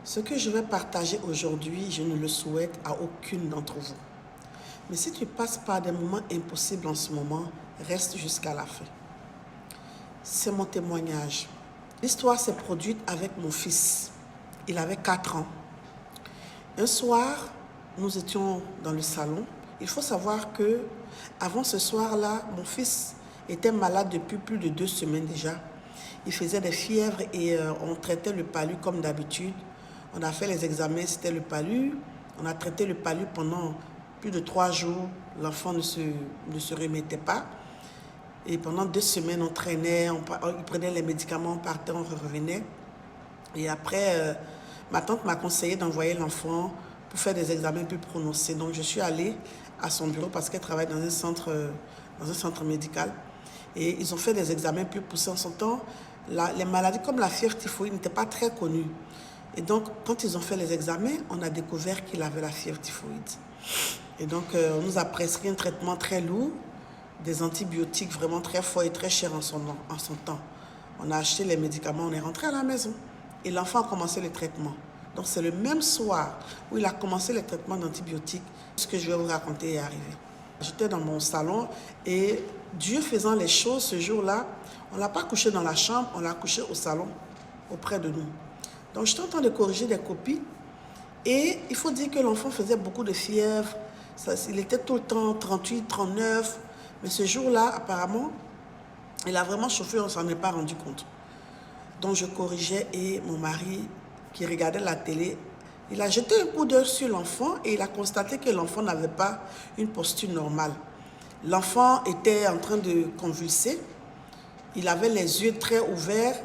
Ce que je vais partager aujourd'hui, je ne le souhaite à aucune d'entre vous. Mais si tu passes par des moments impossibles en ce moment, reste jusqu'à la fin. C'est mon témoignage. L'histoire s'est produite avec mon fils. Il avait 4 ans. Un soir, nous étions dans le salon. Il faut savoir que avant ce soir-là, mon fils était malade depuis plus de 2 semaines déjà. Il faisait des fièvres et on traitait le palu comme d'habitude. On a fait les examens, c'était le palu. On a traité le palu pendant plus de 3 jours. L'enfant ne se remettait pas. Et pendant 2 semaines, on traînait, il prenait les médicaments, on partait, on revenait. Et après, ma tante m'a conseillé d'envoyer l'enfant pour faire des examens plus prononcés. Donc, je suis allée à son bureau parce qu'elle travaille dans un centre médical. Et ils ont fait des examens plus poussés en son temps. Les maladies comme la fièvre typhoïde n'étaient pas très connues. Et donc, quand ils ont fait les examens, on a découvert qu'il avait la fièvre typhoïde. Et donc, on nous a prescrit un traitement très lourd, des antibiotiques vraiment très forts et très chers en son temps. On a acheté les médicaments, on est rentré à la maison. Et l'enfant a commencé le traitement. Donc, c'est le même soir où il a commencé le traitement d'antibiotiques. Ce que je vais vous raconter est arrivé. J'étais dans mon salon et Dieu faisant les choses ce jour-là, on ne l'a pas couché dans la chambre, on l'a couché au salon, auprès de nous. Donc, j'étais en train de corriger des copies et il faut dire que l'enfant faisait beaucoup de fièvre. Il était tout le temps 38, 39. Mais ce jour-là, apparemment, il a vraiment chauffé, on ne s'en est pas rendu compte. Donc, je corrigeais et mon mari, qui regardait la télé, il a jeté un coup d'œil sur l'enfant et il a constaté que l'enfant n'avait pas une posture normale. L'enfant était en train de convulser. Il avait les yeux très ouverts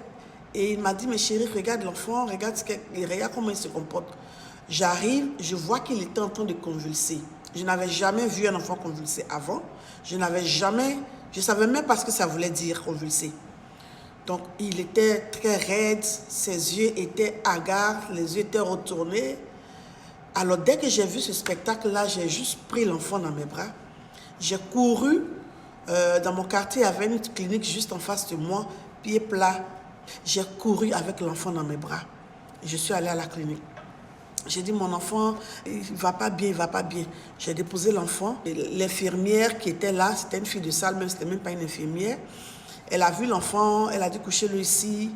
et il m'a dit, mais chérie, regarde l'enfant, regarde comment il se comporte. J'arrive, je vois qu'il était en train de convulser. Je n'avais jamais vu un enfant convulser avant. Je ne savais même pas ce que ça voulait dire, convulser. Donc, il était très raide, ses yeux étaient hagards, les yeux étaient retournés. Alors, dès que j'ai vu ce spectacle-là, j'ai juste pris l'enfant dans mes bras. J'ai couru. Dans mon quartier, il y avait une clinique juste en face de moi, pied plat. J'ai couru avec l'enfant dans mes bras. Je suis allée à la clinique. J'ai dit, mon enfant, il ne va pas bien, il ne va pas bien. J'ai déposé l'enfant. L'infirmière qui était là, c'était une fille de salle, même, c'était même pas une infirmière. Elle a vu l'enfant, elle a dit, couchez-le ici.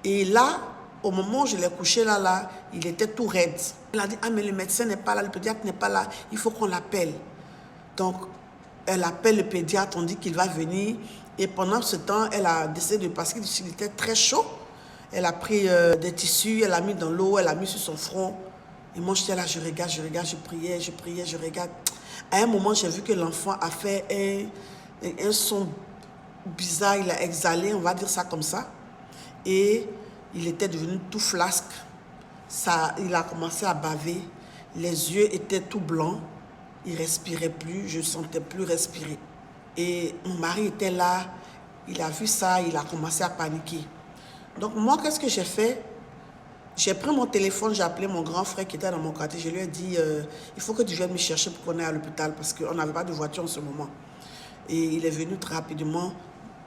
Et là, au moment où je l'ai couché là, il était tout raide. Elle a dit, ah, mais le médecin n'est pas là, le pédiatre n'est pas là, il faut qu'on l'appelle. Donc, elle appelle le pédiatre, on dit qu'il va venir. Et pendant ce temps, elle a décidé parce qu'il était très chaud. Elle a pris des tissus, elle a mis dans l'eau, elle a mis sur son front. Et moi, j'étais là, je regarde, je priais, je regarde. À un moment, j'ai vu que l'enfant a fait un son bizarre, il a exhalé, on va dire ça comme ça. Et il était devenu tout flasque. Il a commencé à baver. Les yeux étaient tout blancs. Il ne respirait plus, je ne sentais plus respirer. Et mon mari était là, il a vu ça, il a commencé à paniquer. Donc moi, qu'est-ce que j'ai fait? J'ai pris mon téléphone, j'ai appelé mon grand frère qui était dans mon quartier. Je lui ai dit, il faut que tu viennes me chercher pour qu'on aille à l'hôpital parce qu'on n'avait pas de voiture en ce moment. Et il est venu très rapidement.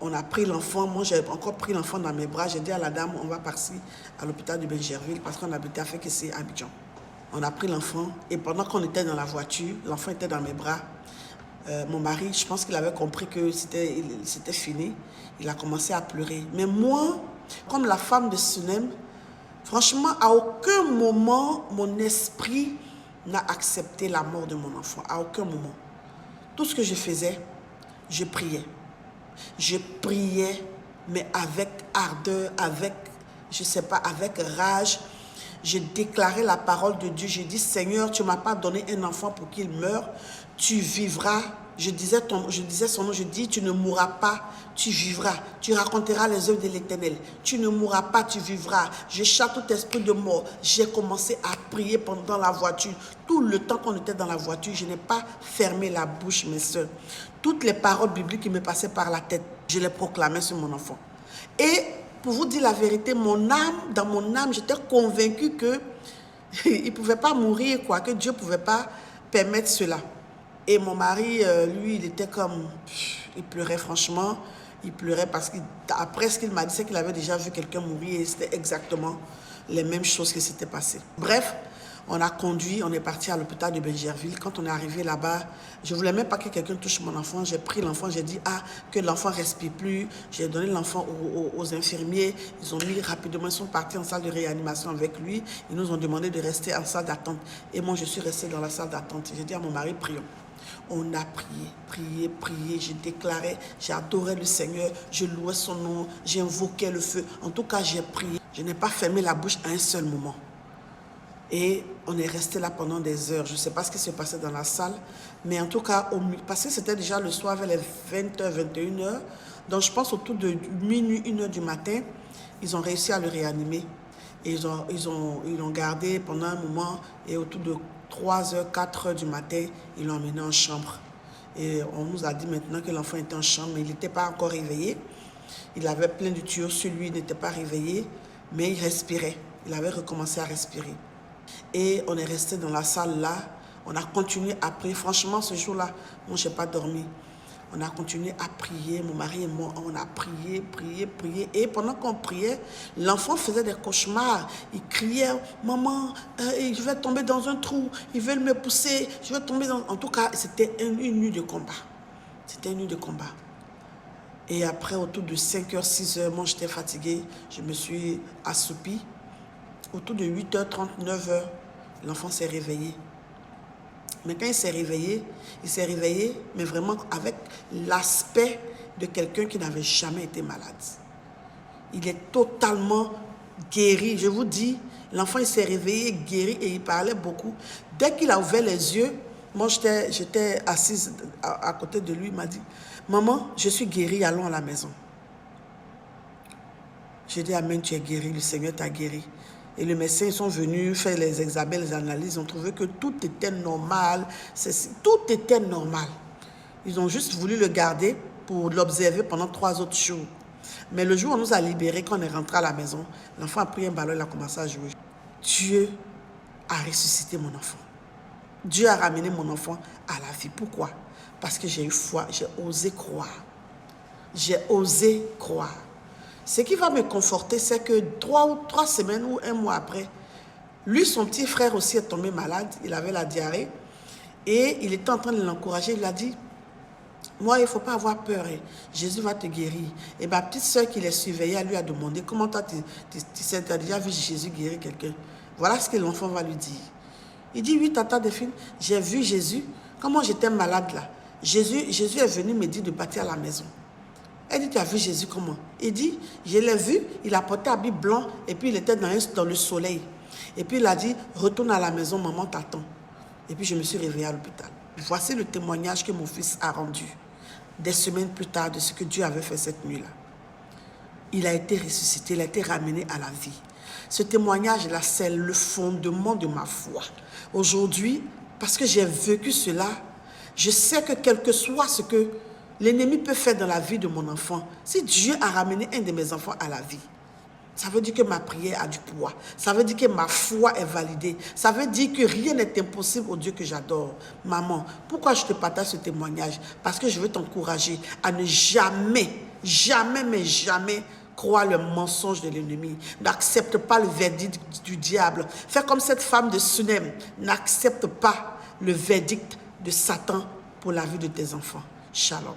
On a pris l'enfant, moi j'ai encore pris l'enfant dans mes bras. J'ai dit à la dame, on va partir à l'hôpital de Benjerville parce qu'on habitait à Fékessé, à Abidjan. On a pris l'enfant et pendant qu'on était dans la voiture, l'enfant était dans mes bras. Mon mari, je pense qu'il avait compris que c'était fini. Il a commencé à pleurer. Mais moi, comme la femme de Sunem, franchement, à aucun moment, mon esprit n'a accepté la mort de mon enfant. À aucun moment. Tout ce que je faisais, je priais. Je priais, mais avec ardeur, je ne sais pas, avec rage. Je déclarais la parole de Dieu. Je dis, Seigneur, tu ne m'as pas donné un enfant pour qu'il meure. Tu vivras. Je disais son nom, je dis, tu ne mourras pas, tu vivras. Tu raconteras les œuvres de l'Éternel. Tu ne mourras pas, tu vivras. Je chasse tout esprit de mort. J'ai commencé à prier pendant la voiture. Tout le temps qu'on était dans la voiture, je n'ai pas fermé la bouche, mes soeurs. Toutes les paroles bibliques qui me passaient par la tête, je les proclamais sur mon enfant. Et pour vous dire la vérité, dans mon âme, j'étais convaincue qu'il ne pouvait pas mourir, quoi, que Dieu ne pouvait pas permettre cela. Et mon mari, lui, il était comme... Il pleurait franchement. Il pleurait parce qu'après ce qu'il m'a dit, c'est qu'il avait déjà vu quelqu'un mourir et c'était exactement les mêmes choses qui s'étaient passées. Bref, on a conduit, on est parti à l'hôpital de Bergerville. Quand on est arrivé là-bas, je ne voulais même pas que quelqu'un touche mon enfant. J'ai pris l'enfant, j'ai dit que l'enfant ne respire plus. J'ai donné l'enfant aux infirmiers. Ils ont mis rapidement, ils sont partis en salle de réanimation avec lui. Ils nous ont demandé de rester en salle d'attente. Et moi, je suis restée dans la salle d'attente. J'ai dit à mon mari, prions. On a prié, j'ai déclaré, j'ai adoré le Seigneur, je louais son nom, j'ai invoqué le feu. En tout cas, j'ai prié. Je n'ai pas fermé la bouche à un seul moment. Et on est resté là pendant des heures. Je ne sais pas ce qui s'est passé dans la salle, mais en tout cas, parce que c'était déjà le soir vers les 20h, 21h, donc je pense autour de minuit, 1h du matin, ils ont réussi à le réanimer. Et ils l'ont gardé pendant un moment, et autour de 3h, 4h du matin, ils l'ont emmené en chambre. Et on nous a dit maintenant que l'enfant était en chambre, mais il n'était pas encore réveillé. Il avait plein de tuyaux sur lui, il n'était pas réveillé, mais il respirait. Il avait recommencé à respirer. Et on est resté dans la salle là, on a continué à prier. Franchement, ce jour-là, moi, je n'ai pas dormi. On a continué à prier, mon mari et moi, on a prié. Et pendant qu'on priait, l'enfant faisait des cauchemars. Il criait, maman, je vais tomber dans un trou, ils veulent me pousser, je vais tomber dans... En tout cas, c'était une nuit de combat. C'était une nuit de combat. Et après, autour de 5h, 6h, moi, j'étais fatiguée, je me suis assoupie. Autour de 8h30, 9h, l'enfant s'est réveillé. Mais quand il s'est réveillé, mais vraiment avec l'aspect de quelqu'un qui n'avait jamais été malade. Il est totalement guéri. Je vous dis, l'enfant il s'est réveillé, guéri et il parlait beaucoup. Dès qu'il a ouvert les yeux, moi j'étais assise à côté de lui, il m'a dit, maman, je suis guéri, allons à la maison. J'ai dit, amen, tu es guéri, le Seigneur t'a guéri. Et les médecins ils sont venus faire les examens, les analyses. Ils ont trouvé que tout était normal. Tout était normal. Ils ont juste voulu le garder pour l'observer pendant 3 autres jours. Mais le jour où on nous a libérés, quand on est rentré à la maison, l'enfant a pris un ballon, il a commencé à jouer. Dieu a ressuscité mon enfant. Dieu a ramené mon enfant à la vie. Pourquoi? Parce que j'ai eu foi, j'ai osé croire. J'ai osé croire. Ce qui va me conforter, c'est que 3 semaines ou 1 mois après, lui, son petit frère aussi est tombé malade. Il avait la diarrhée. Et il était en train de l'encourager. Il a dit, moi, il ne faut pas avoir peur. Jésus va te guérir. Et ma petite soeur qui les surveillait, elle lui a demandé, comment toi, tu as déjà vu Jésus guérir quelqu'un? Voilà ce que l'enfant va lui dire. Il dit, oui, tata Delphine, j'ai vu Jésus. Comment j'étais malade là? Jésus est venu me dire de partir à la maison. Elle dit, tu as vu Jésus comment? Il dit, je l'ai vu, il a porté un habit blanc et puis il était dans le soleil. Et puis il a dit, retourne à la maison, maman t'attend. Et puis je me suis réveillée à l'hôpital. Voici le témoignage que mon fils a rendu des semaines plus tard de ce que Dieu avait fait cette nuit-là. Il a été ressuscité, il a été ramené à la vie. Ce témoignage-là, c'est le fondement de ma foi. Aujourd'hui, parce que j'ai vécu cela, je sais que quel que soit ce que l'ennemi peut faire dans la vie de mon enfant, si Dieu a ramené un de mes enfants à la vie, ça veut dire que ma prière a du poids. Ça veut dire que ma foi est validée. Ça veut dire que rien n'est impossible au Dieu que j'adore. Maman, pourquoi je te partage ce témoignage? Parce que je veux t'encourager à ne jamais, jamais, mais jamais croire le mensonge de l'ennemi. N'accepte pas le verdict du diable. Fais comme cette femme de Sunem. N'accepte pas le verdict de Satan pour la vie de tes enfants. Shalom.